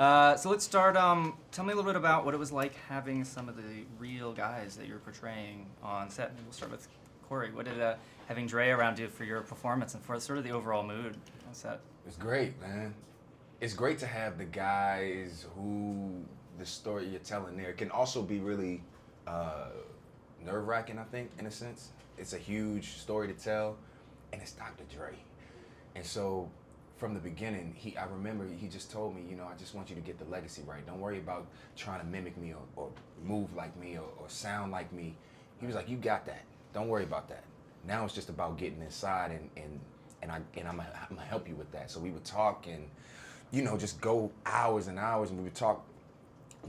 So let's start. Tell me a little bit about what it was like having some of the real guys that you were portraying on set. Maybe we'll start with Corey. What did having Dre around do for your performance and for sort of the overall mood on set? It's great, man. It's great to have the guys who the story you're telling there can also be really nerve-wracking, I think, in a sense. It's a huge story to tell, and it's Dr. Dre. And so from the beginning, I remember he just told me, I just want you to get the legacy right. Don't worry about trying to mimic me or move like me or sound like me. He was like, you got that. Don't worry about that. Now it's just about getting inside and I'm gonna help you with that. So we would talk and, just go hours and hours, and we would talk,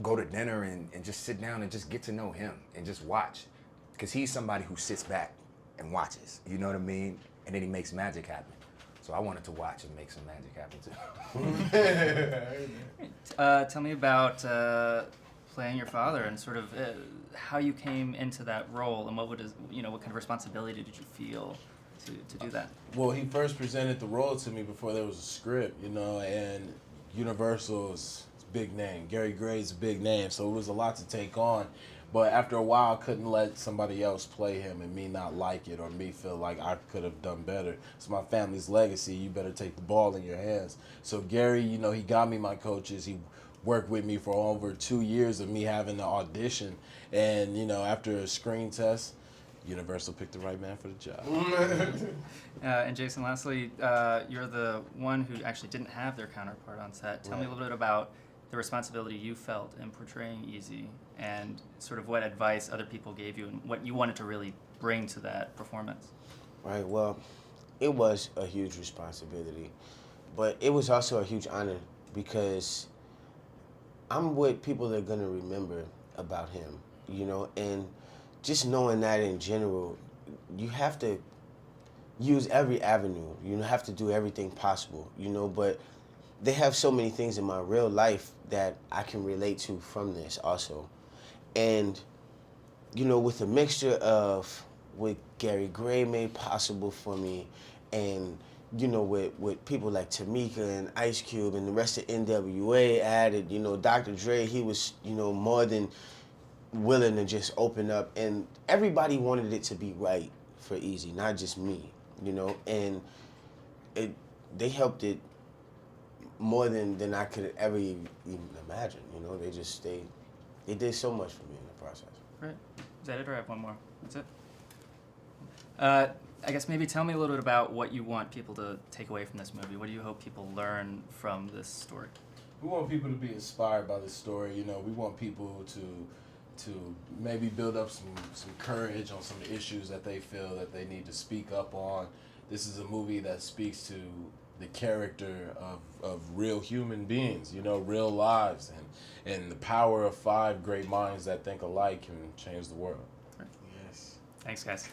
go to dinner and just sit down and just get to know him and just watch. Because he's somebody who sits back and watches, you know what I mean? And then he makes magic happen. So I wanted to watch and make some magic happen too. Tell me about playing your father and sort of how you came into that role and what kind of responsibility did you feel to do that? Well, he first presented the role to me before there was a script, and Universal's big name. Gary Gray's a big name, so it was a lot to take on. But after a while, I couldn't let somebody else play him and me not like it or me feel like I could have done better. It's my family's legacy. You better take the ball in your hands. So Gary, he got me my coaches. He worked with me for over 2 years of me having the audition. And, after a screen test, Universal picked the right man for the job. And Jason, lastly, you're the one who actually didn't have their counterpart on set. Tell me a little bit about the responsibility you felt in portraying Easy and sort of what advice other people gave you and what you wanted to really bring to that performance. Right, well, it was a huge responsibility, but it was also a huge honor because I'm what people are gonna remember about him, and just knowing that in general, you have to use every avenue, you have to do everything possible, but they have so many things in my real life that I can relate to from this also. And, with a mixture of what Gary Gray made possible for me and, with people like Tamika and Ice Cube and the rest of NWA added, Dr. Dre, he was, more than willing to just open up. And everybody wanted it to be right for Easy, not just me, and they helped it more than I could ever even imagine. They did so much for me in the process. Great. Is that it, or I have one more? That's it? I guess maybe tell me a little bit about what you want people to take away from this movie. What do you hope people learn from this story? We want people to be inspired by this story. We want people to maybe build up some courage on some issues that they feel that they need to speak up on. This is a movie that speaks to the character of real human beings, real lives, and the power of 5 great minds that think alike can change the world. Yes. Thanks, guys.